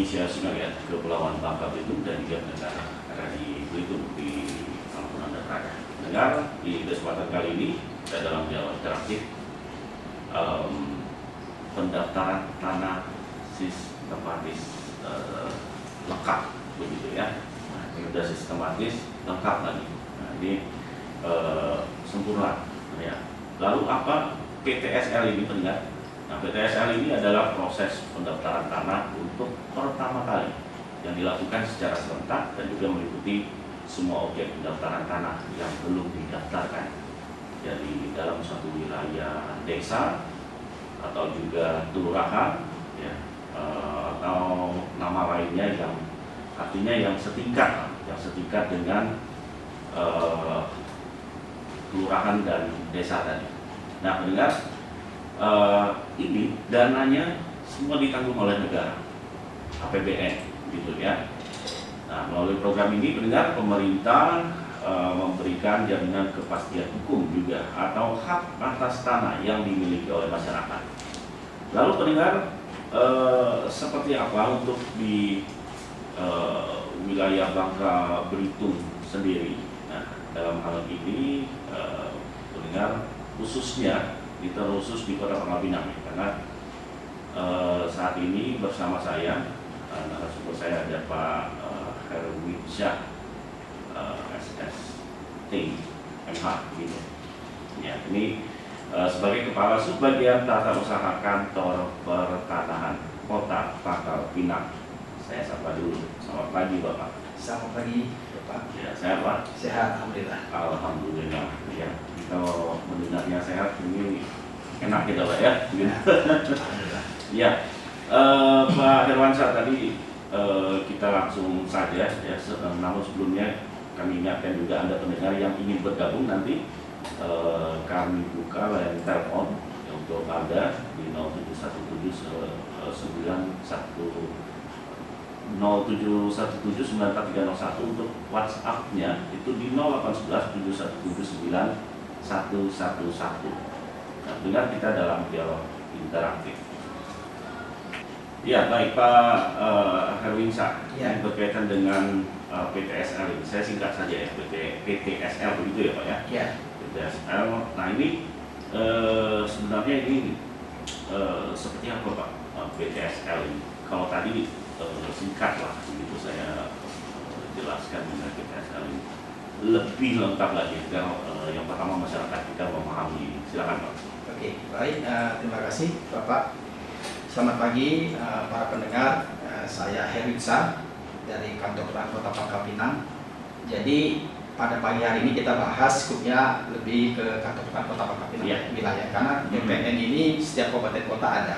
Indonesia Singarian, Kepulauan Bangka Belitung, dan juga negara ada di Belitung di Ampunan dan Raya. Dengar di kesempatan kali ini saya dalam dialog interaktif pendaftaran tanah sistematis lengkap begitu ya. Nah, ini sudah sistematis lengkap lagi. Nah, ini sempurna ya. Lalu apa PTSL ini pendengar? Nah, PTSL ini adalah proses pendaftaran tanah untuk pertama kali yang dilakukan secara serentak dan juga meliputi semua objek pendaftaran tanah yang belum didaftarkan. Jadi dalam suatu wilayah desa atau juga kelurahan ya, atau nama lainnya yang artinya yang setingkat dengan kelurahan dan desa tadi. Nah, pendengar, ini dananya semua ditanggung oleh negara, APBN gitu ya. Nah, melalui program ini pendengar, pemerintah memberikan jaminan kepastian hukum juga atau hak atas tanah yang dimiliki oleh masyarakat. Lalu pendengar, seperti apa untuk di wilayah Bangka Belitung sendiri? Nah, dalam hal ini pendengar khususnya khusus di Kota Pangkal Pinang, karena saat ini bersama saya narasumber saya ada Pak Herwinsyah SST MH gitu. Ya, ini sebagai Kepala Subbagian Tata Usaha Kantor Pertanahan Kota Pangkal Pinang. Saya sapa dulu. Selamat pagi Bapak. Selamat pagi Bapak. Ya, sehat Pak? Sehat, alhamdulillah. Alhamdulillah. Ya, kalau mendengarnya sehat ini enak kita Pak ya. Alhamdulillah. Ya, Pak Herwansyah tadi kita langsung saja ya. Namun sebelumnya kami ingatkan juga Anda pendengar yang ingin bergabung nanti kami buka layanan telepon ya, untuk Anda di 0717943101 untuk WhatsApp-nya itu di 0811717911. Nah, dengar kita dalam dialog interaktif. Ya, baik Pak Herwinsyah, Ya. ini berkaitan dengan PTSL ini. Saya singkat saja ya, PTSL begitu ya Pak ya. Ya. PTSL. Nah, ini sebenarnya ini seperti apa Pak PTSL ini? Kalau tadi singkat lah begitu saya jelaskan dengan PTSL ini. Lebih lengkap lagi kalau yang pertama masyarakat kita memahami. Silakan Pak. Oke, baik. Terima kasih Bapak. Selamat pagi para pendengar. Saya Herwinsyah dari Kantor Pertanahan Kota Pangkal Pinang. Jadi pada pagi hari ini kita bahas skupnya lebih ke Kantor Pertanahan Kota Pangkal Pinang Ya. wilayah, karena PPN ini setiap kabupaten kota ada.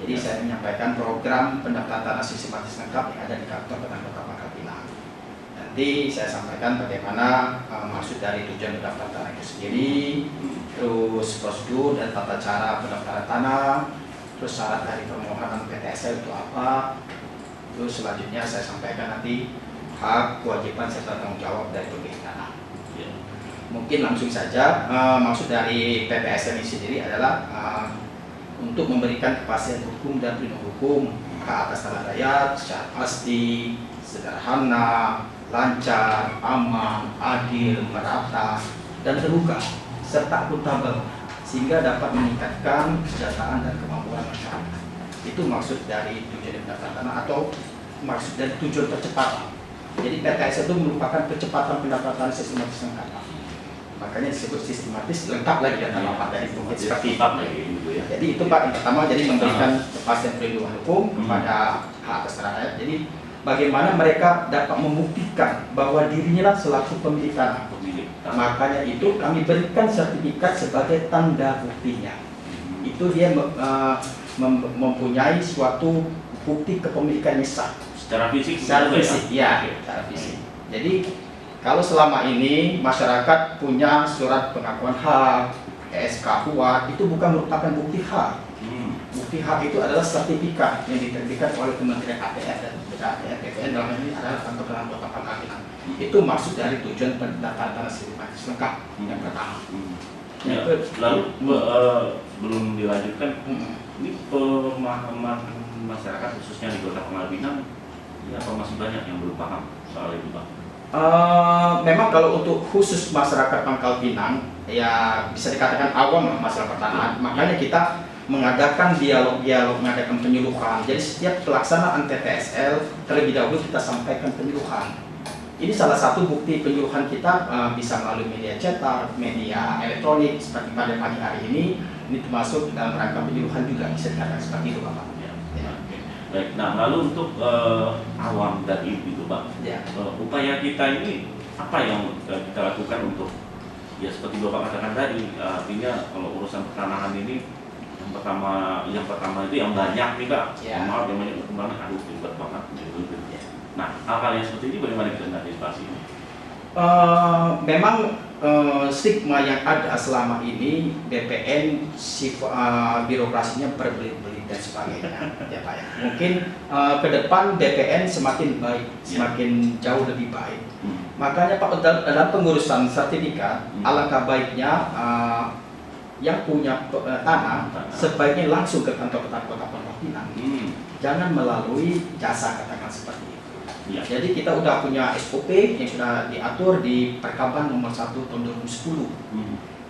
Jadi Ya. saya menyampaikan program pendaftaran tanah sistematis lengkap yang ada di Kantor Pertanahan Kota Pangkal Pinang. Nanti saya sampaikan bagaimana maksud dari tujuan pendaftaran tanah itu sendiri, terus prosedur dan tata cara pendaftaran tanah, terus syarat dari permohonan PTSL itu apa, terus selanjutnya saya sampaikan nanti hak, kewajiban serta tanggung jawab dari pemilik tanah. Ya. Mungkin langsung saja, maksud dari PTSL ini sendiri adalah untuk memberikan kepastian hukum dan perlindungan hukum hak atas tanah rakyat secara pasti, sederhana, lancar, aman, adil, merata, dan terbuka, serta akuntabel, sehingga dapat meningkatkan kesejahteraan dan kemampuan masyarakat. Itu maksud dari tujuan pendaftaran tanah atau maksud dari tujuan percepatan. Jadi PTS itu merupakan percepatan pendaftaran sistematis lengkap. Makanya disebut sistematis lengkap lagi dan apa dari itu seperti itu. Gitu ya. Jadi itu Pak, yang pertama jadi memberikan kepastian perlindungan hukum kepada hak atas tanah rakyat. Jadi bagaimana mereka dapat membuktikan bahwa dirinya lah selaku pemilik tanah. Makanya itu kami berikan sertifikat sebagai tanda buktinya. Itu dia mempunyai suatu bukti kepemilikannya sah. Secara fisik? Secara fisik, ya. Secara fisik. Jadi kalau selama ini masyarakat punya surat pengakuan hak, SK kuat, itu bukan merupakan bukti hak. Bukti hak itu adalah sertifikat yang diterbitkan oleh Kementerian APR dan BPN dalam ini adalah Kantor Pertanahan Kota Pangkal Pinang. Itu maksud dari tujuan pendaftaran tanah sistematis lengkap yang pertama. Ya, lalu sebelum dilanjutkan, ini pemahaman masyarakat khususnya di Kota Pangkal Pinang, ya apa masih banyak yang belum paham soal ini, Pak? Memang kalau untuk khusus masyarakat Pangkal Pinang, ya bisa dikatakan awam lah masalah pertanahan. Makanya kita mengadakan dialog-dialog, mengadakan penyuluhan. Jadi setiap pelaksanaan TPSL terlebih dahulu kita sampaikan penyuluhan. Ini salah satu bukti penyuluhan kita bisa melalui media cetak, media elektronik seperti pada pagi hari ini. Ini termasuk dalam rangka penyuluhan juga, bisa dikatakan seperti itu, Bapak. Ya. Baik, nah lalu untuk awam dan ibu itu, Pak, upaya kita ini apa yang kita lakukan untuk, ya seperti Bapak katakan tadi, artinya kalau urusan pertanahan ini yang pertama itu yang banyak nih, Pak. Maaf yang banyak kemana, aduh ribet banget gitu. Nah, hal-hal yang seperti ini bagaimana kita mengantisipasi ini? Memang stigma yang ada selama ini BPN birokrasinya berbelit-belit dan sebagainya, ya Pak ya. Mungkin ke depan BPN semakin baik, semakin jauh lebih baik. Makanya Pak, dalam pengurusan sertifikat, alangkah baiknya yang punya tanah sebaiknya langsung ke kantor Kota Pangkal Pinang. Jangan melalui jasa, katakan seperti itu. Jadi kita udah punya SOP yang sudah diatur di Perkaban nomor 1 tahun 2010.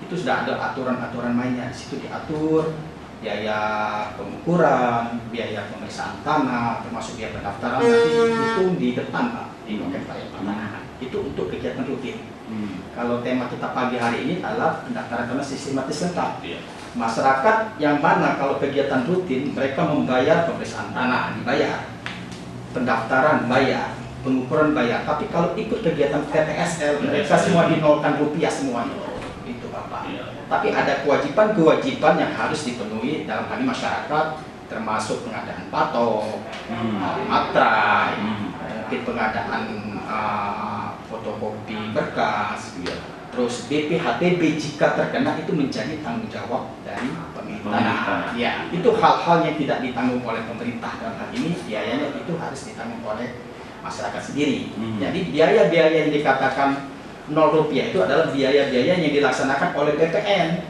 Itu sudah ada aturan-aturan mainnya. Di situ diatur biaya pengukuran, biaya pemeriksaan tanah, termasuk biaya pendaftaran, nanti dihitung di depan, Pak, di loket pajak pertanahan. Itu untuk kegiatan rutin. Kalau tema kita pagi hari ini adalah pendaftaran tanah sistematis lengkap. Masyarakat yang mana kalau kegiatan rutin mereka membayar pemeriksaan tanah, dibayar, pendaftaran bayar, pengukuran bayar. Tapi kalau ikut kegiatan TPSL mereka semua dinolkan rupiah semuanya. Itu Bapak. Tapi ada kewajiban-kewajiban yang harus dipenuhi dalam hal ini masyarakat, termasuk pengadaan patok, materai, mungkin pengadaan fotokopi berkas, terus BPHTB jika terkena itu menjadi tanggung jawab dari pemilik tanah. Ya, itu hal-hal yang tidak ditanggung oleh pemerintah dalam hal ini, biayanya itu harus ditanggung oleh masyarakat sendiri. Jadi biaya-biaya yang dikatakan 0 rupiah itu adalah biaya-biaya yang dilaksanakan oleh BPN.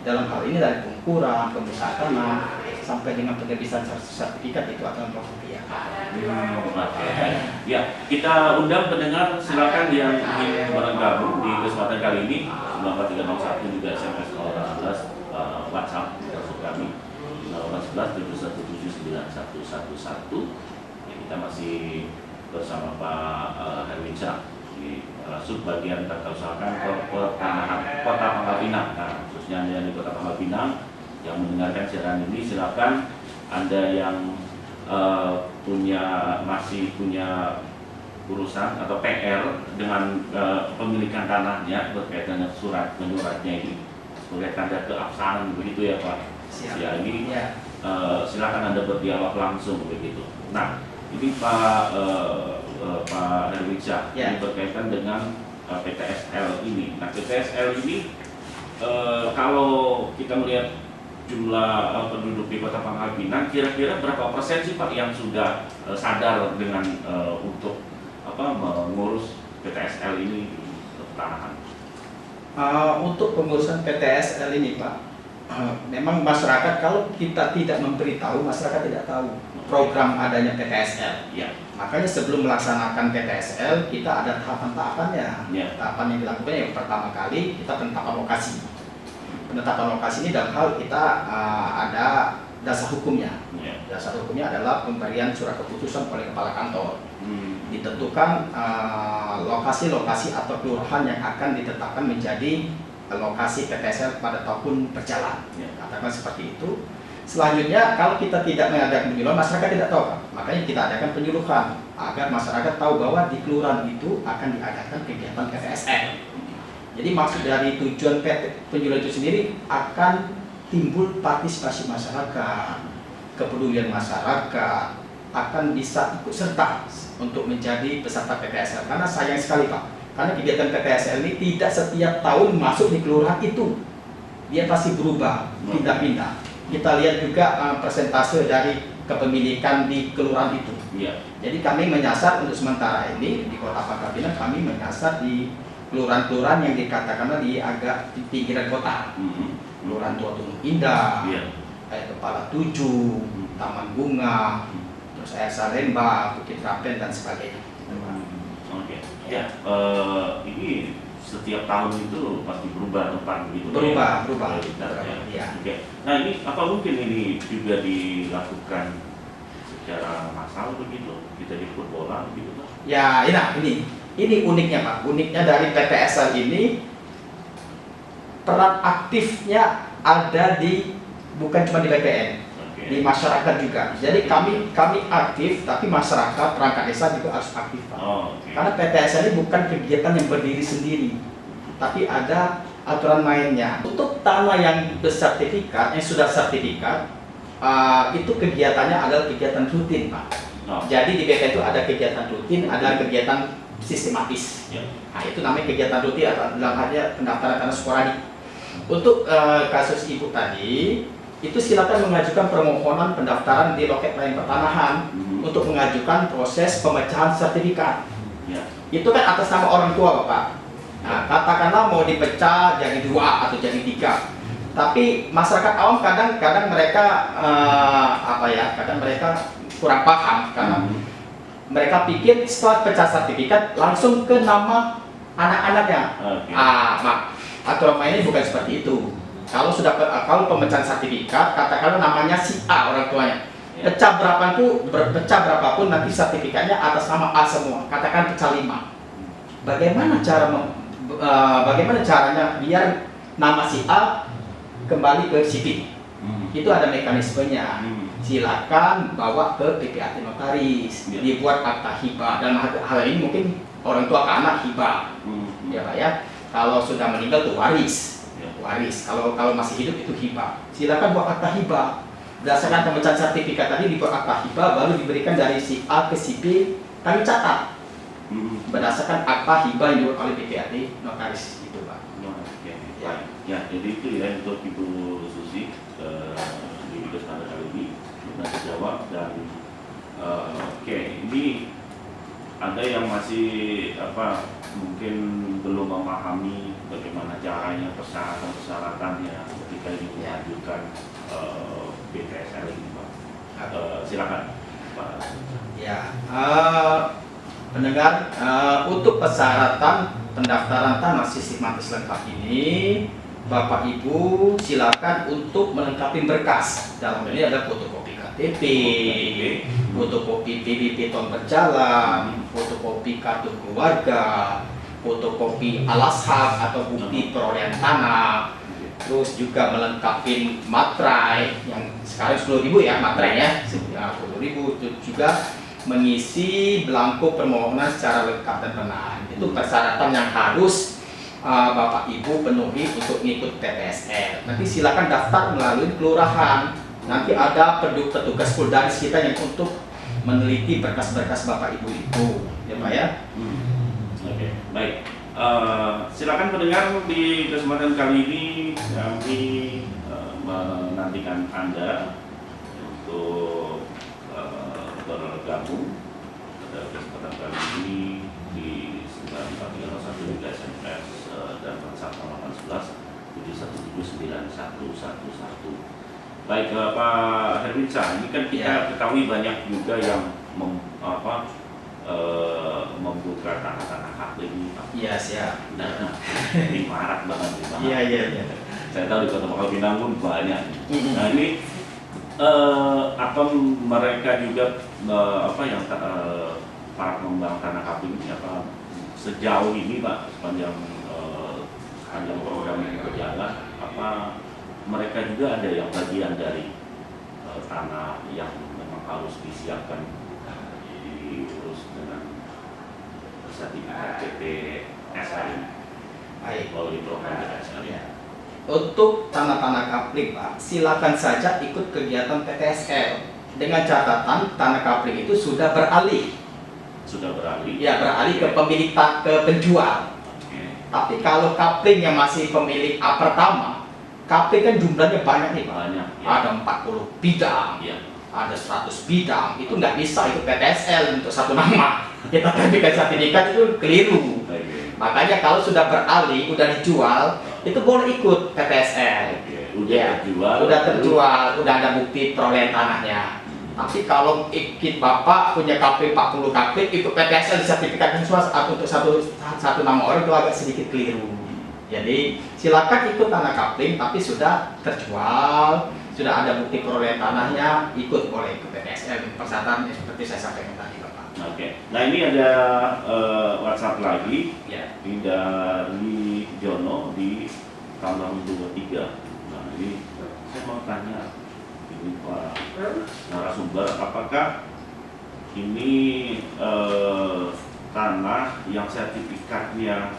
Dalam hal ini dari pengukuran, pemeriksaan tanah, sampai dengan penerbitan sertifikat itu adalah 0 rupiah. Ya, kita undang pendengar, silakan yang ingin bergabung di kesempatan kali ini 94301 juga SMS 011 WhatsApp maksud kami 011 ya, kita masih bersama Pak Herwinsyah di subbagian tata usahakan pertanahan Kota Pangkal Pinang. Nah, khususnya yang di Kota Pangkal Pinang yang mendengarkan siaran ini, silakan Anda yang masih punya urusan atau PR dengan pemilikan tanahnya berkaitan dengan surat menyuratnya ini sebagai tanda keabsahan begitu ya Pak. Ya ini silakan Anda berdialog langsung begitu. Nah ini Pak Herwinsyah, ini berkaitan dengan PTSL ini. Nah PTSL ini kalau kita melihat jumlah penduduk di Kota Pangkal Pinang, kira-kira berapa persen sih Pak yang sudah sadar dengan untuk mengurus PTSL ini pertanahan? Untuk pengurusan PTSL ini Pak, memang masyarakat kalau kita tidak memberitahu, masyarakat tidak tahu program adanya PTSL. Makanya sebelum melaksanakan PTSL kita ada tahapan-tahapannya. Tahapan yang dilakukan yang pertama kali kita penetapan lokasi. Penetapan lokasi ini dalam hal kita ada dasar hukumnya. Dasar hukumnya adalah pemberian surat keputusan oleh kepala kantor. Ditentukan lokasi-lokasi atau kelurahan yang akan ditetapkan menjadi lokasi PTSL pada tahun berjalan. Katakan seperti itu. Selanjutnya kalau kita tidak mengadakan penyuluhan, masyarakat tidak tahu, Pak. Makanya kita adakan penyuluhan agar masyarakat tahu bahwa di kelurahan itu akan diadakan kegiatan PTSL. Jadi maksud dari tujuan penyuluhan itu sendiri akan timbul partisipasi masyarakat, kepedulian masyarakat, akan bisa ikut serta untuk menjadi peserta PTSL. Karena sayang sekali Pak, karena kegiatan PTSL ini tidak setiap tahun masuk di kelurahan itu, dia pasti berubah, pindah-pindah. Kita lihat juga persentase dari kepemilikan di kelurahan itu. Jadi kami menyasar untuk sementara ini di Kota Pangkal Pinang, kami menyasar di kelurahan-kelurahan yang dikatakanlah di agak di pinggiran kota. Kelurahan Tua Tunung Indah, Kepala 7, Taman Bunga, terus Air Salemba, Bukit Rapen dan sebagainya. Oke. Ya, ini setiap tahun itu pasti berubah tempat begitu. Berubah. Ya. Ya. Oke. Nah, ini apa mungkin ini juga dilakukan secara massal begitu? Kita jemput bola begitu, Pak? Ya, ini uniknya Pak. Uniknya dari PPSL ini peran aktifnya ada bukan cuma di BPN, di masyarakat juga. Jadi kami aktif, tapi masyarakat perangkat desa juga harus aktif Pak. Karena PPSL ini bukan kegiatan yang berdiri sendiri, tapi ada aturan mainnya. Untuk tanah yang bersertifikat, yang sudah sertifikat, itu kegiatannya adalah kegiatan rutin Pak. Jadi di BPN itu ada kegiatan rutin, ada kegiatan sistematis. Nah, itu namanya kegiatan rutin atau dalam artinya pendaftaran tanah sporadik. Untuk kasus ibu tadi, itu silakan mengajukan permohonan pendaftaran di loket pelayanan pertanahan untuk mengajukan proses pemecahan sertifikat. Itu kan atas nama orang tua Bapak. Nah, katakanlah mau dipecah jadi 2 atau jadi 3. Tapi masyarakat awam kadang mereka kadang mereka kurang paham karena mereka pikir setelah pecah sertifikat langsung ke nama anak-anaknya. Aturan mainnya bukan seperti itu. Kalau pemecahan sertifikat, katakanlah namanya si A orang tuanya, pecah berapapun nanti sertifikatnya atas nama A semua. Katakan pecah 5. Bagaimana caranya biar nama si A kembali ke si B? Itu ada mekanismenya. Silakan bawa ke PPAT notaris, dibuat akta hibah, dan hal ini mungkin orang tua ke anak hibah, ya Pak ya. Kalau sudah meninggal tuh waris. Kalau masih hidup itu hibah. Silakan buat akta hibah. Berdasarkan pemecahan sertifikat tadi dibuat akta hibah, baru diberikan dari si A ke si B. Kami catat berdasarkan akta hibah yang dibuat oleh PPAT notaris itu Pak. Ya, jadi itu ya untuk Ibu Susi di video standar kali ini kita jawab. Dan ini ada yang masih mungkin belum memahami bagaimana caranya persyaratan-persyaratannya ketika ini mengajukan BPSL ini Pak. Silakan Pak. Ya, pendengar, untuk persyaratan pendaftaran tanah sistematis lengkap ini, Bapak Ibu silakan untuk melengkapi berkas. Dalam ini ada fotokopi KTP, fotokopi PBB tahun berjalan, fotokopi kartu keluarga, fotokopi alas hak atau bukti perolehan tanah, terus juga melengkapi materai yang sekarang 10.000 ya materainya, 10.000. Juga mengisi belangko permohonan secara lengkap dan benar. Itu persyaratan yang harus Bapak Ibu penuhi untuk mengikut PPSL. Nanti silakan daftar melalui kelurahan. Nanti ada petugas Poldaris kita yang untuk meneliti berkas-berkas Bapak Ibu itu, ya Pak ya. Oke, baik. Silakan pendengar, di kesempatan kali ini kami menantikan Anda untuk bergabung pada kesempatan kali ini di 9401 juga SMS dan WhatsApp 811 7179111. Baik, Pak Herwinsyah, ini kan kita ketahui banyak juga yang membuka tanah-tanah hak ini. Iya, siap. Nah, ini marak banget. Iya. Saya tahu di Kota Pangkal Pinang pun banyak. Nah, ini apa mereka juga para pengembang tanah kapling ini sejauh ini Pak, sepanjang program ini berjalan, apa mereka juga ada yang bagian dari tanah yang memang harus disiapkan diurus dengan sertifikat PPSL ini? Baik. Kalau di program PPSL ya. Untuk tanah-tanah kapling Pak, silakan saja ikut kegiatan PPSL dengan catatan tanah kapling itu sudah beralih. Sudah beralih? Ya, beralih ke pemilik ke penjual. Tapi kalau kapling yang masih pemilik A pertama, kapling kan jumlahnya banyak nih Pak. Banyak. Ya. Ada 40 bidang, ada 100 bidang. Itu nggak bisa ikut PPSL untuk satu nama. Kita terbitkan sertifikat itu keliru. Makanya kalau sudah beralih, udah dijual, itu boleh ikut PPSL. Udah terjual, udah ada bukti perolehan tanahnya. Tapi kalau ikut Bapak punya KP 40 KP, ikut PTSL disertifikatkan untuk satu nama orang itu agak sedikit keliru. Jadi silakan ikut tanah kapling, tapi sudah terjual, sudah ada bukti perolehan tanahnya, ikut boleh ke PTSL persyaratan seperti saya sampaikan tadi Bapak. Oke. Nah ini ada WhatsApp lagi, Ya. ini dari Jono di tahun 23. Nah ini saya mau tanya, ini Pak narasumber, apakah ini tanah yang sertifikatnya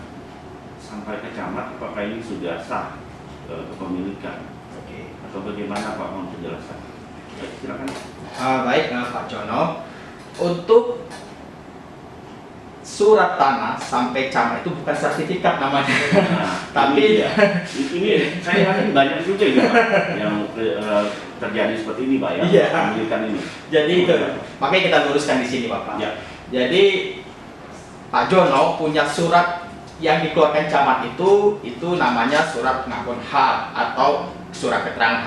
sampai ke camat, apakah ini sudah sah kepemilikan? Oke. Atau bagaimana Pak, mohon penjelasan? Baik, silakan. Baik Pak Jono, untuk surat tanah sampai camat itu bukan sertifikat namanya. Nah, Tapi ini saya yakin banyak juga ya Pak, yang terjadi seperti ini Pak ya, Iya. kepemilikan ini. jadi itu makanya kita luruskan di sini Bapak. Ya. Jadi Pak Jono punya surat yang dikeluarkan camat itu namanya surat pengakuan hak atau surat keterangan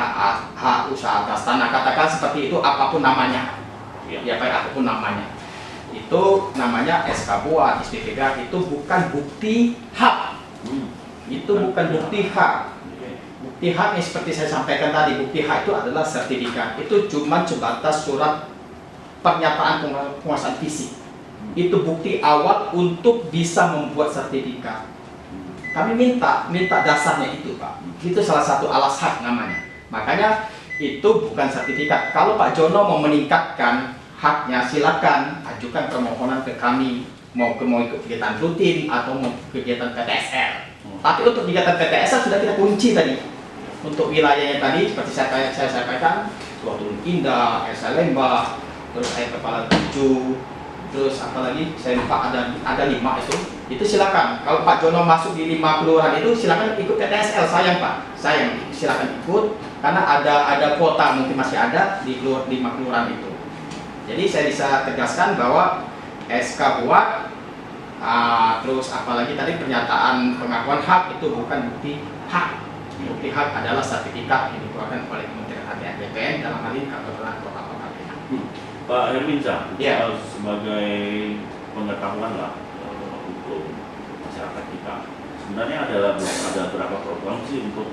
hak usaha atas tanah, katakan seperti itu apapun namanya. Ya baik apapun namanya. Itu namanya SK buat, SPPK, itu bukan bukti hak. Itu bukan bukti hak. Bukti hak yang seperti saya sampaikan tadi, bukti hak itu adalah sertifikat. Itu cuma sebatas surat pernyataan penguasaan fisik. Itu bukti awal untuk bisa membuat sertifikat. Kami minta dasarnya itu Pak. Itu salah satu alas hak namanya. Makanya itu bukan sertifikat. Kalau Pak Jono mau meningkatkan haknya, silakan ajukan permohonan ke kami. Mau ikut kegiatan rutin atau mau kegiatan PTSL. Tapi untuk kegiatan PTSL sudah kita kunci tadi. Untuk wilayahnya tadi seperti saya sampaikan, Turun Indah, Esa Lembah, terus air kepala 7, terus apalagi saya lupa ada 5 itu silakan. Kalau Pak Jono masuk di 5 kelurahan itu silakan ikut PTSL, sayang Pak, silakan ikut karena ada kuota mungkin masih ada di 5 kelurahan itu. Jadi saya bisa tegaskan bahwa SK buat terus apalagi tadi pernyataan pengakuan hak itu bukan bukti hak. Bukti hak adalah sertifikat yang dikeluarkan oleh Kementerian ATR BPN dalam hal ini kantor kota Pangkal. Pak Herminsyah, Ya. sebagai pengetahuan lah untuk masyarakat kita, sebenarnya ada berapa program sih untuk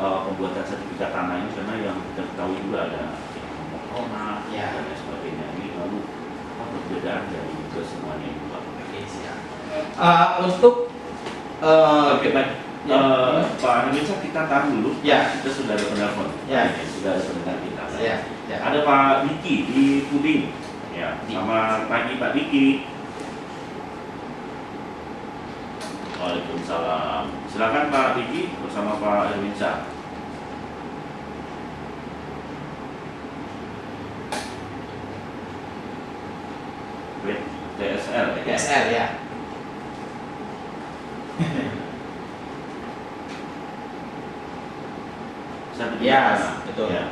pembuatan sertifikat tanah ini, karena yang kita ketahui juga ada Corona Ya. dan lain sebagainya. Ini lalu apa perbedaan dari semuanya itu Pak? Oke, siap. Untuk Oke, baik. Pak Herminsyah, kita tahan dulu. Ya. Kita sudah ada penelpon. Ya. Sudah ada pendengar kita. Ya. Ada Pak Diki di Puding. Ya. Selamat pagi Pak Diki. Waalaikumsalam. Silakan Pak Diki bersama Pak Herminsyah. TSL. PTSL ya. Sertifikat Ya, tanah. betul. Ya.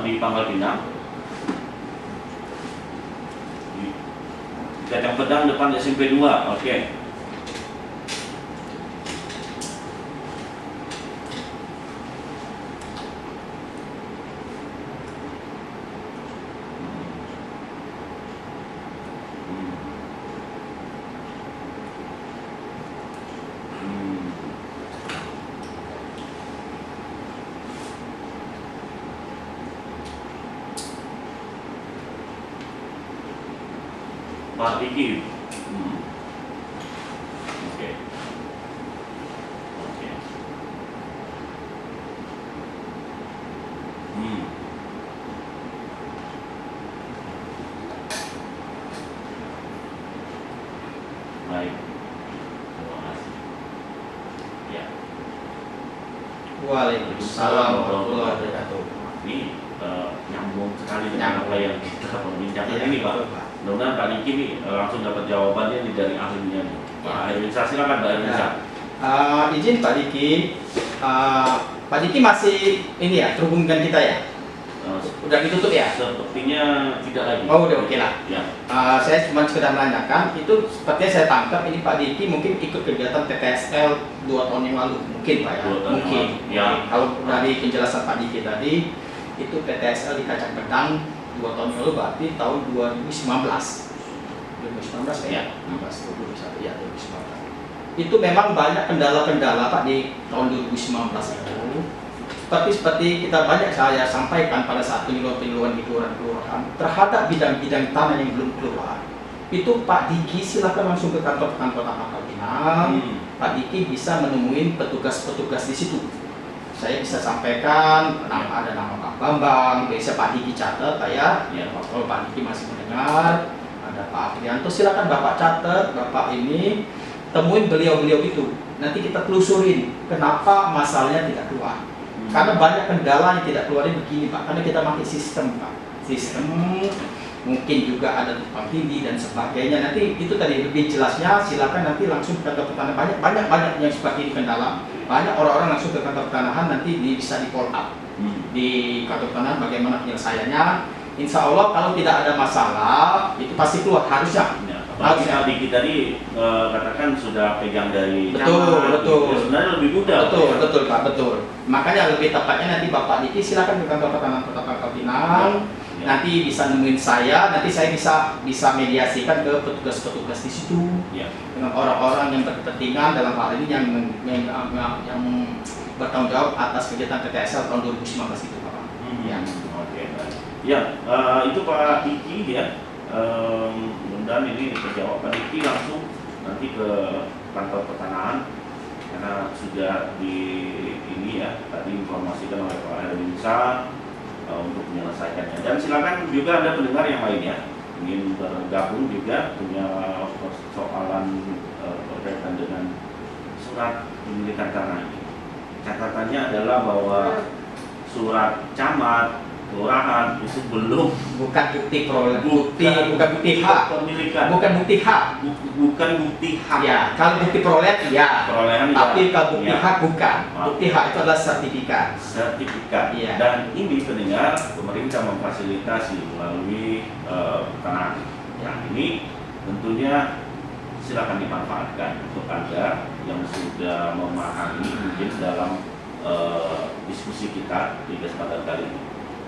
Di Pangkal Pinang. Di Kacang Pedang depan SMP 2. Oke. Pak Diki. Oke. Oke. Baik. Terima kasih. Ya. Waalaikumsalam warahmatullahi wabarakatuh. Ini nyambung sekali dengan apa yang kita perbincangkan Iya, ini Pak. betul, Pak. Mudah-mudahan Pak Diki nih langsung dapat jawabannya nih dari ahlinya nih. Pak Herminsyah, silakan Pak Herminsyah. Izin Pak Diki, Pak Diki masih ini ya terhubung dengan kita ya? Udah ditutup ya? Sepertinya tidak lagi. Oh, udah oke lah. Ya. Saya cuma sekedar menanyakan, itu sepertinya saya tangkap ini Pak Diki mungkin ikut kegiatan PTSL 2 tahun yang lalu, mungkin Pak ya? 2 tahun yang Mungkin. lalu. Ya. Kalau dari penjelasan Pak Diki tadi, itu PTSL di Kacang Pedang 2 tahun yang lalu, berarti tahun 2019. 2019 ya? 2021 ya, 2019. Itu memang banyak kendala-kendala Pak di tahun 2019 itu. Seperti kita banyak saya sampaikan pada saat penyuluhan-penyuluhan di kelurahan terhadap bidang-bidang tanah yang belum keluar. Itu Pak Diki silakan langsung ke kantor Kota Pangkal Pinang. Pak Diki bisa menemui petugas-petugas di situ. Saya bisa sampaikan ada nama Pak Bambang, bisa Pak Diki catat ya. Kalau Pak Diki masih mendengar, ada Pak Aprianto, silakan Bapak catat, Bapak ini temuin beliau-beliau itu. Nanti kita telusurin kenapa masalahnya tidak keluar. Karena banyak kendala yang tidak keluarnya begini Pak, karena kita pakai sistem Pak. Sistem mungkin juga ada tumpang tindih dan sebagainya. Nanti itu tadi lebih jelasnya silakan nanti langsung ke kantor pertanahan. Banyak yang seperti ini kendala. Banyak orang-orang langsung ke kantor pertanahan nanti bisa di follow up di kantor pertanahan bagaimana penyelesaiannya. Insya Allah kalau tidak ada masalah itu pasti keluar harusnya. Apalagi kita tadi katakan sudah pegang dari betul. Sebenarnya lebih mudah. Betul Pak, betul. Makanya lebih tepatnya nanti Bapak Diki silakan ke kantor pertanahan Kota Pangkal Pinang. Nanti bisa nemuin saya, nanti saya bisa mediasikan ke petugas-petugas di situ dengan orang-orang yang berkepentingan dalam hal ini yang bertanggung jawab atas kegiatan PTSL tahun 2019 itu Pak. Oke, baik. Ya, itu Pak Diki ya. Mudah-mudahan ini terjawab. Pak Diki langsung nanti ke kantor pertanahan karena sudah di ini ya tadi informasikan oleh Pak Erwinsa untuk menyelesaikannya. Dan silakan juga ada pendengar yang lain ya ingin bergabung juga punya persoalan berkaitan dengan surat pemilikan tanah ini. Catatannya adalah bahwa surat camat kelurahan itu belum bukan bukti bukan bukti hak pemilikan, bukan bukti hak ya. Kalau bukti perolehan ya, perolehan tapi ya. kalau bukti hak bukan. Bukti hak itu adalah sertifikat ya. Dan ini pendengar pemerintah memfasilitasi melalui tanah. Nah ini tentunya silakan dimanfaatkan untuk Anda yang sudah memahami mungkin dalam diskusi kita di kesempatan kali ini.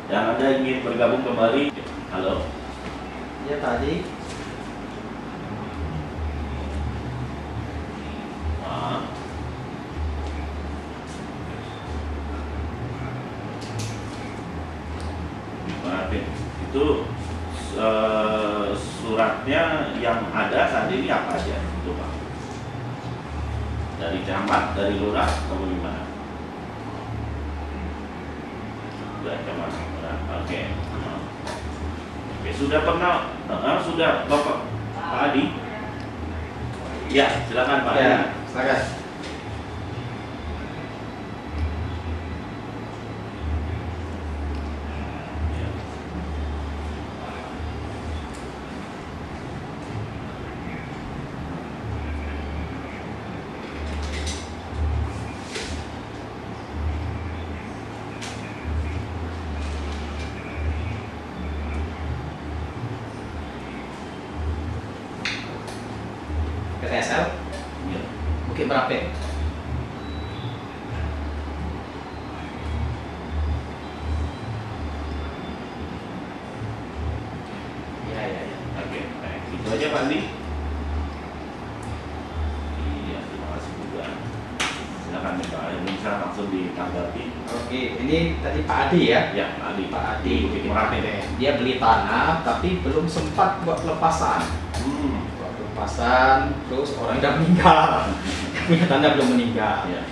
Dan ada yang ingin bergabung kembali. Halo. Ya tadi. Itu suratnya yang ada saat ini apa aja itu Pak? Dari camat, dari lurah, atau gimana? Dari camat. Oke, sudah pernah, sudah Bapak Pak Adi? Ya, silakan Pak Adi. Ya, silakan. PTSL? Ya. Bukit berapa? Ya. Oke, baik. Itu aja Pak Andi. Iya, terima kasih juga. Silakan Pak Indonesia langsung ditanggapi. Oke, ini tadi Pak Adi ya? Ya, Pak Adi. Pak Adi, Bukit Merapen. dia beli tanah tapi belum sempat buat lepasan. Buat lepasan, terus orang udah meninggal. Punya tanah belum meninggal. Ya.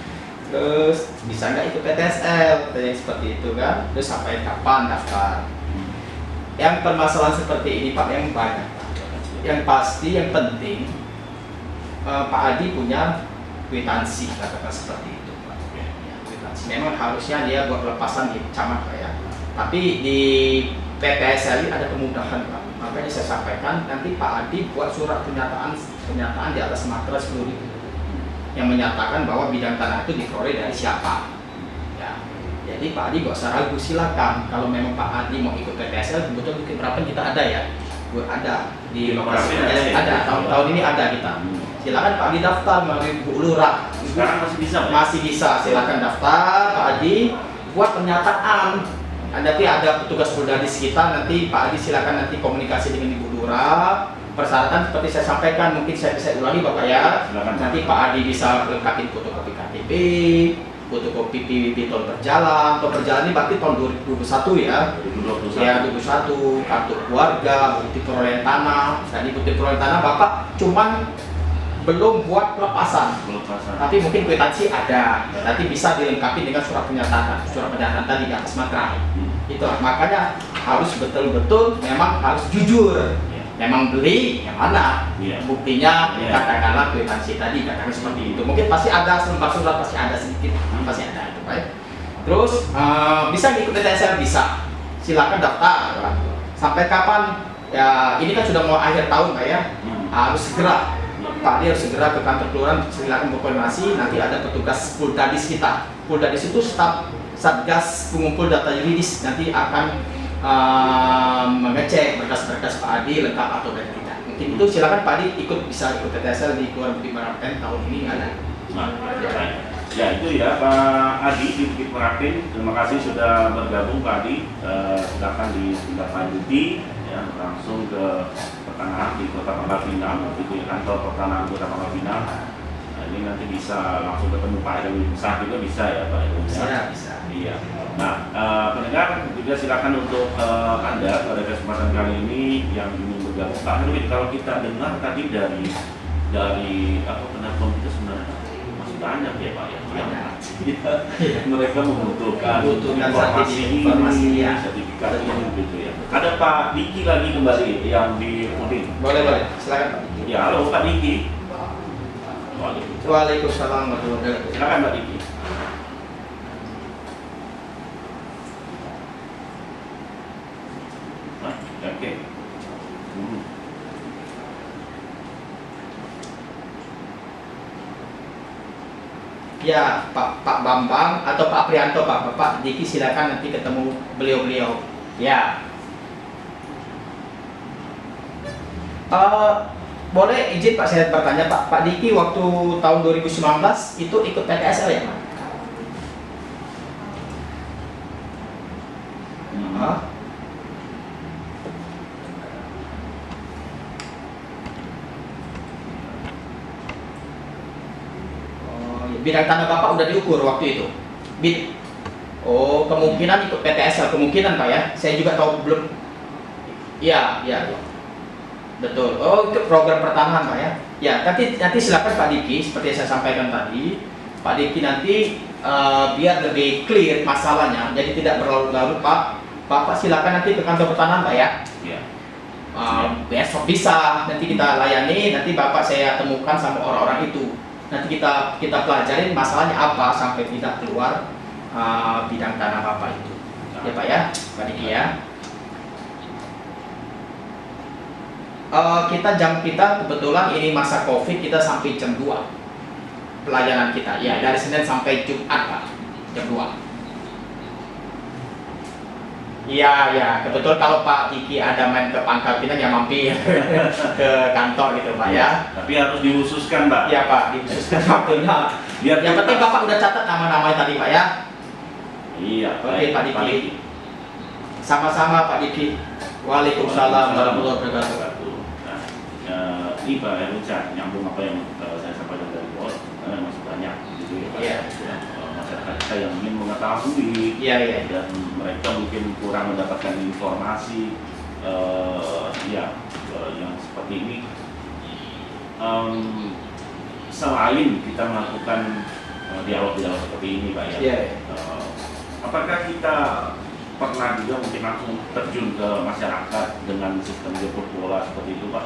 Terus bisa nggak ikut PTSL? Tanya seperti itu kan? Terus sampai kapan daftar? Yang permasalahan seperti ini Pak yang banyak Pak. Yang pasti yang penting Pak Adi punya kwitansi, katakan seperti itu Pak. Ya, kwitansi. Memang harusnya dia buat lepasan di camat Pak ya. Tapi di PTSL ini ada kemudahan Pak. Makanya saya sampaikan nanti Pak Adi buat surat pernyataan di atas materai 10.000 yang menyatakan bahwa bidang tanah itu diperoleh dari siapa. Ya. Jadi Jadi Pak Adi gak usah ragu, silakan. Kalau memang Pak Adi mau ikut PPSL, kebetulan Bukit Merapen kita ada ya, ada di lokasi ada tahun ini ada kita. Silakan Pak Adi daftar melalui Bu Lurah. Sekarang masih bisa, Pak? Masih bisa, silakan daftar Pak Adi, buat pernyataan. Nanti ada petugas Poldadis kita, nanti Pak Adi silakan nanti komunikasi dengan Ibu Lurah. Persyaratan seperti saya sampaikan, mungkin saya bisa ulangi Bapak ya. Silakan. Nanti Pak Adi bisa lengkapin fotokopi KTP, fotokopi PWB tahun berjalan. Tahun berjalan ini berarti tahun 2021 ya. 2021. Ya 2021, kartu keluarga, bukti perolehan tanah. Tadi bukti perolehan tanah Bapak cuman belum buat pelepasan. Tapi mungkin kwitansi ada. Nanti bisa dilengkapi dengan surat pernyataan tadi di atas materai. Itu makanya harus betul-betul memang harus jujur. Memang beli yang mana? Buktinya katakanlah kwitansi tadi, katakan seperti itu. Mungkin pasti ada selembar surat, pasti ada sedikit, pasti ada itu, baik. Terus bisa ikut PTSL bisa. Silakan daftar. Sampai kapan? Ya ini kan sudah mau akhir tahun Pak ya. Harus segera. Pak Adi harus segera ke kantor kelurahan, silakan berkoordinasi. Nanti ada petugas Poldadis kita. Poldadis itu staf Satgas pengumpul data yuridis, nanti akan mengecek berkas-berkas Pak Adi lengkap atau tidak. Mungkin itu silakan Pak Adi bisa ikut PTSL di Kelurahan Bukit Merapen tahun ini ada. Ya itu ya Pak Adi di Bukit Merapen. Terima kasih sudah bergabung Pak Adi. Silakan ditindaklanjuti ya, langsung ke pertanahan di Kota Pangkal Pinang, itu kantor pertanahan Kota Pangkal Pinang. Nah, ini nanti bisa langsung ketemu Pak Erwin Sah juga bisa ya Pak Erwin. Bisa. Iya. Nah, pendengar juga silakan untuk Anda pada kesempatan kali ini yang ingin bergabung. Pak Erwin, kalau kita dengar tadi dari apa penelpon kita sebenarnya masih banyak ya Pak ya, yang mereka membutuhkan informasi ya. sertifikat ini gitu ya. Ada Pak Diki lagi kembali yang di Udin. Boleh, silakan Pak. Ya, halo Pak Diki. Waalaikumsalam warahmatullahi wabarakatuh. Silakan Pak Diki. Oke. Ya Pak Bambang atau Pak Prianto Pak Diki silakan nanti ketemu beliau. Ya. Boleh izin Pak saya bertanya Pak Diki waktu tahun 2019 itu ikut PTSL ya Pak? Bidang tanah Bapak udah diukur waktu itu? Kemungkinan ikut PTSL, kemungkinan Pak ya. Saya juga tahu belum. Iya. Betul. Itu program pertanahan Pak ya. Ya, nanti silakan Pak Diki seperti yang saya sampaikan tadi. Pak Diki nanti biar lebih clear masalahnya, jadi tidak berlarut-larut Pak. Bapak silakan nanti ke kantor pertanahan Pak ya. Iya. Besok bisa nanti kita layani, nanti Bapak saya temukan sama orang-orang itu. Nanti kita pelajarin masalahnya apa sampai tidak keluar bidang tanah Bapak itu. Ya Pak ya, Pak Diki ya. Jam kita kebetulan ini masa Covid, kita sampai jam 2 pelayanan kita. Ya, dari Senin sampai Jumat Pak, jam 2. Iya, kebetulan kalau Pak Diki ada main ke Pangkal Pinang ya mampir ke kantor gitu Pak ya. Tapi harus dihususkan Pak. Iya Pak, dihususkan waktunya. Yang penting Bapak udah catat nama-nama tadi Pak ya. Iya. Oke Pak Diki. Sama-sama Pak Diki. Waalaikumsalam warahmatullahi wabarakatuh. Ini Pak Erwin nyambung apa yang saya sampaikan dari bos, masih banyak gitu ya Pak. Iya. Masyarakat kita yang ingin mengetahui, dan mereka mungkin kurang mendapatkan informasi yang seperti ini. Selain kita melakukan dialog-dialog seperti ini Pak ya, apakah kita pernah juga mungkin langsung terjun ke masyarakat dengan sistem jemput bola seperti itu Pak?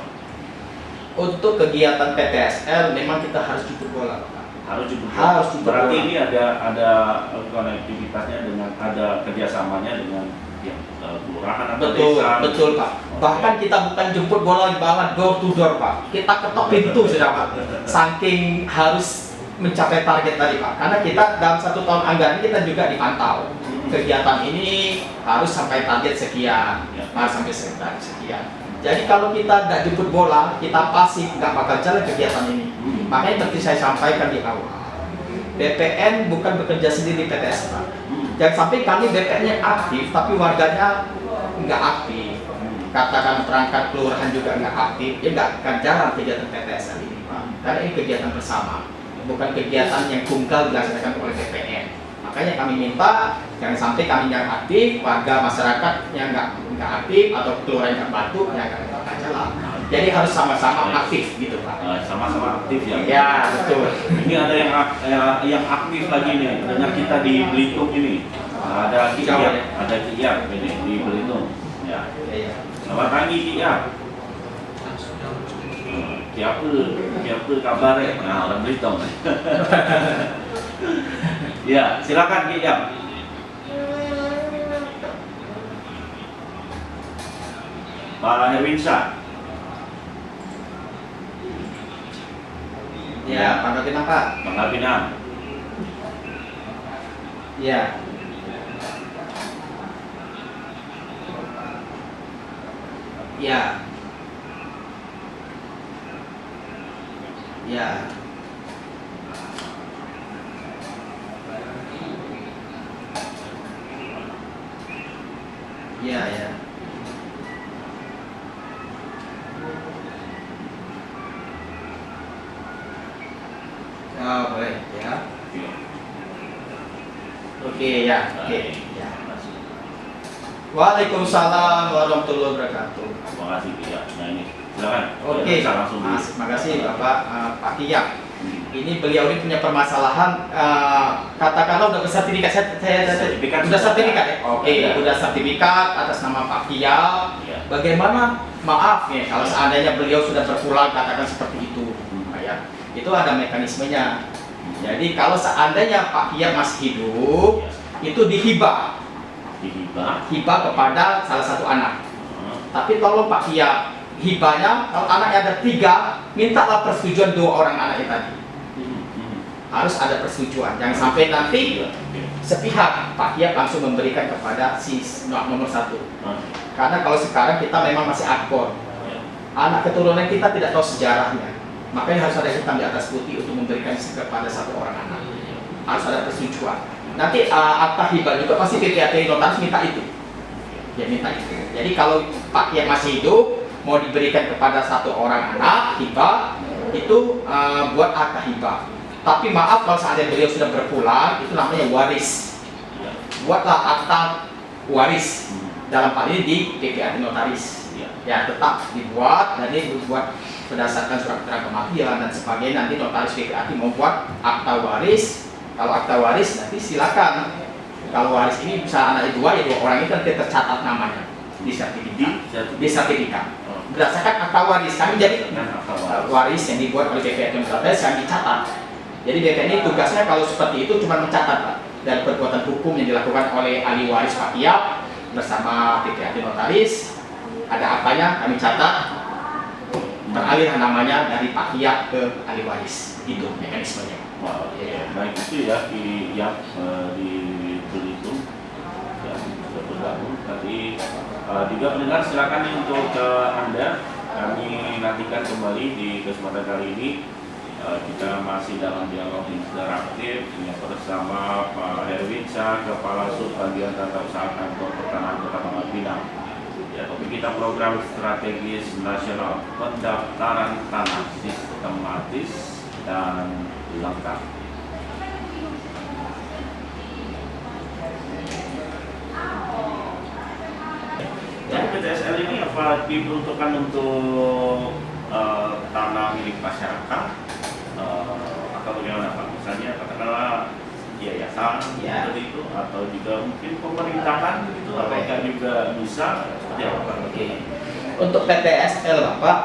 Untuk kegiatan PTSL memang kita harus jemput bola Pak. Harus jemput bola. Berarti ini ada konektivitasnya dengan, ada kerjasamanya dengan kelurahan atau desa. Betul Pak. Bahkan kita bukan jemput bola banget door to door Pak. Kita ketok pintu sudah Pak. Saking harus mencapai target tadi Pak. Karena kita dalam 1 tahun anggaran kita juga dipantau. kegiatan ini harus sampai target sekian, harus sampai sekian. Jadi kalau kita tidak jemput bola, kita pasif, nggak bakal jalan kegiatan ini. Makanya seperti saya sampaikan di awal, BPN bukan bekerja sendiri di PTS, Pak. Jangan sampai kami BPN-nya aktif, tapi warganya nggak aktif. Katakan perangkat kelurahan juga nggak aktif, ya nggak akan jalan kegiatan PTS ini, Pak. Karena ini kegiatan bersama, bukan kegiatan yang tunggal dilaksanakan oleh BPN. Makanya kami minta jangan sampai kami yang aktif, warga masyarakat yang nggak aktif atau kelurahan yang bantu yang nggak jalan. Jadi harus sama-sama aktif gitu, Pak. Sama-sama aktif ya. Ya betul. Ini ada yang aktif lagi nih. Dengar kita di Belitung ini. Ada Kiat ini di Belitung. Ya. Selamat pagi Kiat. Siapa kabarnya? Nah, orang Belitung. Ya, silakan Kiat. Pak Herwinsyah. Ya, Pangkal Pinang, Pak. Pangkal Pinang. Ya. Ya. Ya. Ya, ya. Oh, boleh ya. Oke ya. Oke ya. Waalaikumsalam warahmatullahi wabarakatuh. Terima kasih Kiat. Nah ini silakan. Oke. Bisa langsung. Terima kasih Bapak Pak Kiat. Ini beliau ini punya permasalahan, katakanlah udah bersertifikat, udah sertifikat ya? Oke, udah sertifikat atas nama Pak Kiat. Ya. Bagaimana, maaf ya, kalau seandainya beliau sudah berpulang, katakan seperti itu, ya, itu ada mekanismenya. Jadi kalau seandainya Pak Kiat masih hidup, itu dihibah kepada salah satu anak. Tapi tolong Pak Kiat, hibahnya kalau anaknya ada 3, mintalah persetujuan 2 orang anaknya tadi. Harus ada persetujuan, jangan sampai nanti sepihak Pak Kiat langsung memberikan kepada si nomor 1. Karena kalau sekarang kita memang masih akor, anak keturunan kita tidak tahu sejarahnya, makanya harus ada hitam di atas putih untuk memberikan kepada 1 orang anak. Harus ada persetujuan. Nanti akta hibah juga pasti PPAT notaris minta itu. Ya minta itu. Jadi kalau Pak Kiat masih hidup, mau diberikan kepada 1 orang anak hibah, itu buat akta hibah. Tapi maaf kalau seandainya beliau sudah berpulang, itu namanya waris. Buatlah akta waris. Dalam hal ini di PPAT notaris. Ya tetap dibuat, dan ini dibuat berdasarkan surat keterangan kematian dan sebagainya. Nanti notaris PPAT membuat akta waris. Kalau akta waris nanti silakan. Kalau waris ini bisa anaknya 2 ya 2 orang itu nanti tercatat namanya di sertifikat. Berdasarkan akta waris kami jadi waris yang dibuat oleh PPAT notaris yang dicatat. Jadi BPN ini tugasnya kalau seperti itu cuma mencatat, Pak, dan perbuatan hukum yang dilakukan oleh ahli waris Pak Kiat bersama PPAT notaris, ada apanya kami catat, beralih namanya dari Pak Kiat ke ahli waris. Itu mekanismenya. Wow, ya. Baik itu ya yang di Belitung yang bergabung tadi juga pendengar silakan nih untuk Anda, kami nantikan kembali di kesempatan kali ini. Kita masih dalam dialog interaktif bersama Pak Herwinsyah, Kepala Sub Bagian Tata Usaha Kantor Pertanahan Kota Pangkal Pinang. Ya, topik kita program strategis nasional pendaftaran tanah sistematis dan lengkap. Jadi PTSL ini apa diperuntukkan untuk tanah milik masyarakat? Atau bagaimana Pak? Misalnya katakanlah yayasan seperti itu, atau juga mungkin pemerintahan gitu, apakah juga bisa seperti apa Pak? Untuk PTSL Bapak,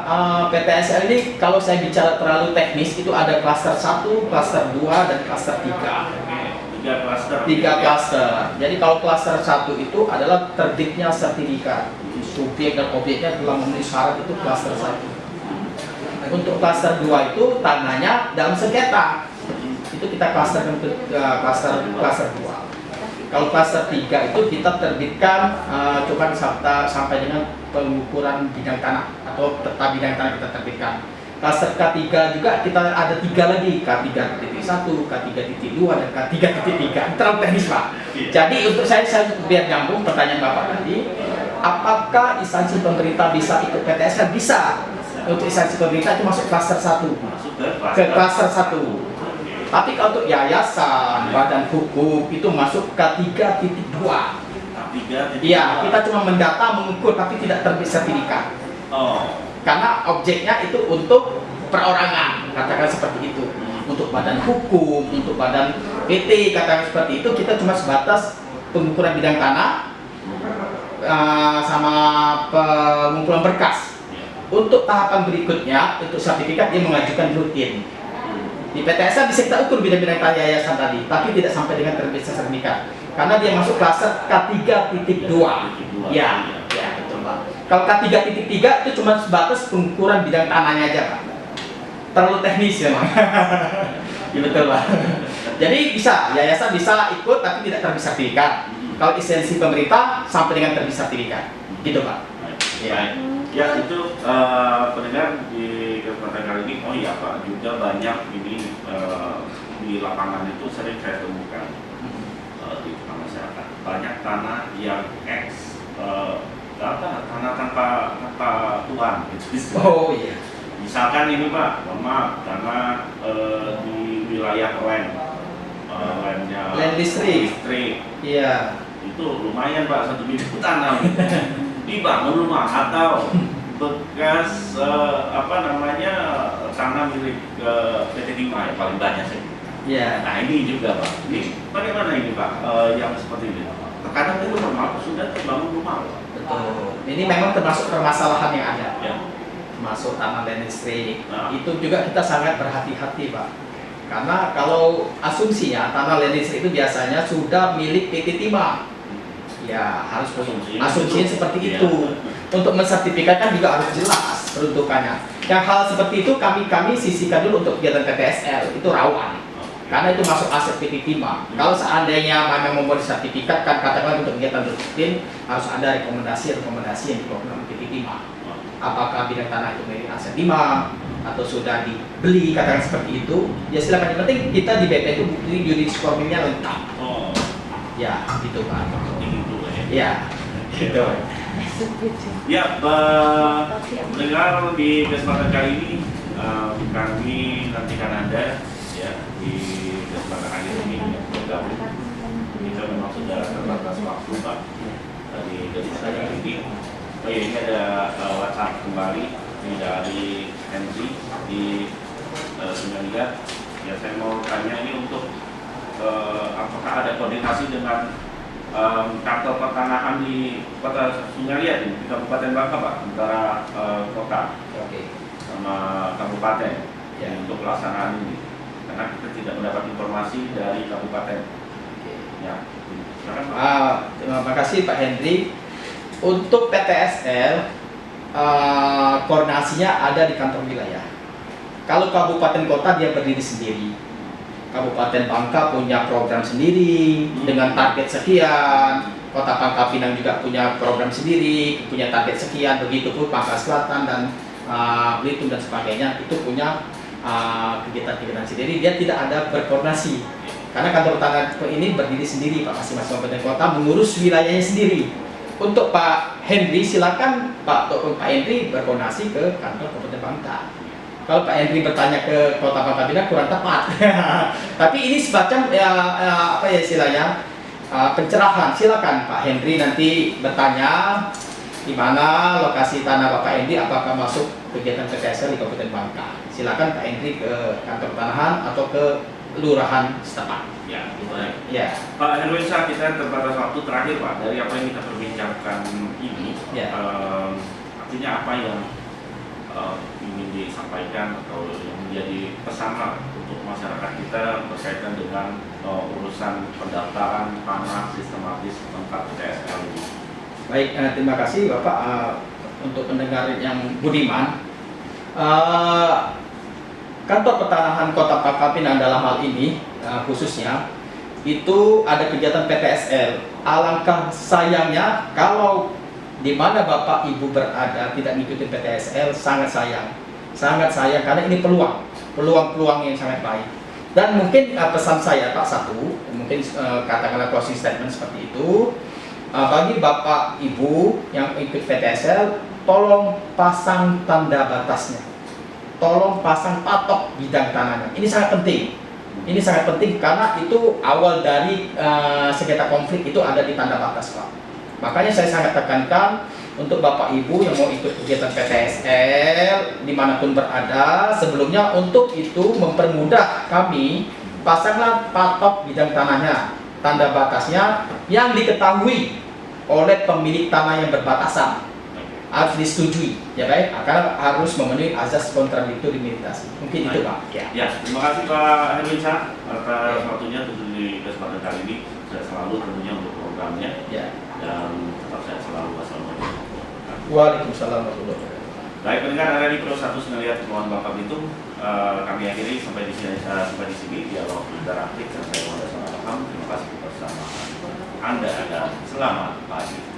PTSL ini kalau saya bicara terlalu teknis itu ada klaster 1, klaster 2, dan klaster 3. 3 klaster. Jadi kalau klaster 1 itu adalah terbitnya sertifikat, subjek dan objeknya telah memenuhi syarat, itu klaster 1. Untuk klaster 2 itu tanahnya dalam sengketa, itu kita klaster 2. Kalau klaster 3 itu kita terbitkan cuma sampai dengan pengukuran bidang tanah atau peta bidang tanah kita terbitkan. Klaster K3 juga kita ada 3 lagi, K3.1, K3.2, dan K3.3. Terlalu teknis, Pak. Jadi untuk saya biar nyambung pertanyaan Bapak tadi, apakah instansi pemerintah bisa ikut PTSL? Bisa. Untuk instansi pemerintah itu masuk klaster 1. Masuk Ke klaster 1. Tapi kalau untuk yayasan, badan hukum itu masuk K3.2. Iya, kita cuma mendata, mengukur, tapi tidak terbit sertifikat. Oh. Karena objeknya itu untuk perorangan, katakan seperti itu. Untuk badan hukum, untuk badan PT, katakan seperti itu, kita cuma sebatas pengukuran bidang tanah sama pengumpulan berkas. Untuk tahapan berikutnya, untuk sertifikat dia mengajukan rutin. Di PTSL bisa kita ukur bidang-bidang tanah yayasan tadi, tapi tidak sampai dengan terbit sertifikat. Karena dia masuk klaster K3.2. Ya, betul Pak. Kalau K3.3 itu cuma sebatas pengukuran bidang tanahnya aja Pak. Terlalu teknis ya Pak. Ya betul Pak. Jadi bisa, yayasan bisa ikut tapi tidak terbit sertifikat. Kalau instansi pemerintah sampai dengan terbit sertifikat. Gitu Pak. Ya. Ya itu pendengar di kesempatan kali ini, oh iya Pak, juga banyak ini di lapangan itu sering saya temukan di tengah masyarakat banyak tanah yang tanah tanpa tuan gitu. Oh iya. Misalkan ini Pak, mohon maaf, tanah di wilayah landnya Land listrik. Iya. Itu lumayan Pak, 1 bibit tanah dibangun rumah atau bekas tanah milik PT Timah yang paling banyak sih. Iya. Nah ini juga Pak, ini bagaimana ini Pak yang seperti ini? Terkadang itu rumah sudah terbangun rumah Pak. Betul. Ini memang termasuk permasalahan yang ada. Ya. Masuk tanah land listrik. Nah. Itu juga kita sangat berhati-hati Pak. Karena kalau asumsinya tanah land listrik itu biasanya sudah milik PT Timah. Ya harus asumsinya seperti itu. Untuk mensertifikatkan juga harus jelas peruntukannya. Yang hal seperti itu kami sisihkan dulu untuk kegiatan PTSL, itu rawan. Karena itu masuk aset PT Timah. Kalau seandainya memang mau disertifikatkan, katakanlah untuk kegiatan rutin harus ada rekomendasi yang dilakukan PT Timah. Apakah bidang tanah itu milik aset Timah atau sudah dibeli, katakan seperti itu. Ya silakan. Yang penting kita di BP itu bukti juridis formilnya lengkap. Oh. Ya, gitu Pak. Gitu ya. Ya, gitu. Ya, mendengar di kesempatan kali ini kami nantikan Anda ya di kesempatan akhir ini yang bergabung. Kita memang sudah terbatas waktu Pak di kesempatan kali ini. Oh ya, ini ada WhatsApp kembali dari Henry di Sungai. Ya, saya mau tanya ini untuk apakah ada koordinasi dengan kantor pertanahan di Kota Sungai Liat di Kabupaten Bangka Pak, antara kota sama kabupaten untuk pelaksanaan ini, karena kita tidak mendapat informasi dari kabupaten. Ya, silakan Pak. Terima kasih Pak Henry. Untuk PTSL koordinasinya ada di kantor wilayah. Kalau kabupaten kota dia berdiri sendiri. Kabupaten Bangka punya program sendiri dengan target sekian. Kota Pangkal Pinang juga punya program sendiri, punya target sekian. Begitupun Pangkal Selatan dan Belitung dan sebagainya itu punya kegiatan-kegiatan sendiri. Dia tidak ada berkoordinasi karena kantor tanah ini berdiri sendiri Pak, masing-masing kabupaten kota mengurus wilayahnya sendiri. Untuk Pak Henry silakan Pak Henry berkoordinasi ke kantor Kabupaten Bangka. Kalau Pak Henry bertanya ke Kota Pangkal Pinang kurang tepat. Tapi ini semacam istilahnya pencerahan. Silakan Pak Henry nanti bertanya di mana lokasi tanah Bapak Henry, apakah masuk kegiatan PTSL di Kabupaten Bangka. Silakan Pak Henry ke kantor tanahan atau ke lurahan setempat. Ya, baik. Ya. Pak Herwensa, kita terbatas waktu terakhir Pak dari apa yang kita perbincangkan ini. Ya. Artinya apa yang ingin disampaikan atau yang menjadi pesan untuk masyarakat kita berkaitan dengan urusan pendaftaran tanah sistematis tempat PTSL ini. Baik, terima kasih Bapak untuk pendengar yang budiman. Kantor Pertanahan Kota Pangkal Pinang dalam hal ini khususnya itu ada kegiatan PTSL. Alangkah sayangnya kalau di mana Bapak Ibu berada tidak mengikuti PTSL, sangat sayang karena ini peluang yang sangat baik. Dan mungkin pesan saya Pak satu, mungkin katakanlah closing statement seperti itu, bagi Bapak Ibu yang ikut PTSL, tolong pasang tanda batasnya, tolong pasang patok bidang tanahnya. Ini sangat penting. Ini sangat penting karena itu awal dari sengketa konflik itu ada di tanda batas, Pak. Makanya saya sangat tekankan untuk Bapak Ibu yang mau ikut kegiatan PTSL dimanapun berada, sebelumnya untuk itu mempermudah kami, pasanglah patok bidang tanahnya, tanda batasnya yang diketahui oleh pemilik tanah yang berbatasan, harus disetujui, ya baik, karena harus memenuhi azas kontradiktoritas. Mungkin itu Pak. Ya, terima kasih Pak Herwinsyah atas waktunya di kesempatan kali ini. Saya selalu tentunya untuk programnya. Ya. Dan tetap saya selalu. Wassalamualaikum. Waalaikumsalam warahmatullahi wabarakatuh. Baik, pendengar RRI Pro 1 Ngelihat Kepulauan Bangka Belitung, kami akhiri sampai di sini dialog interaktif dan saya Wanda Sonalakam. Terima kasih bersama Anda dan selamat pagi.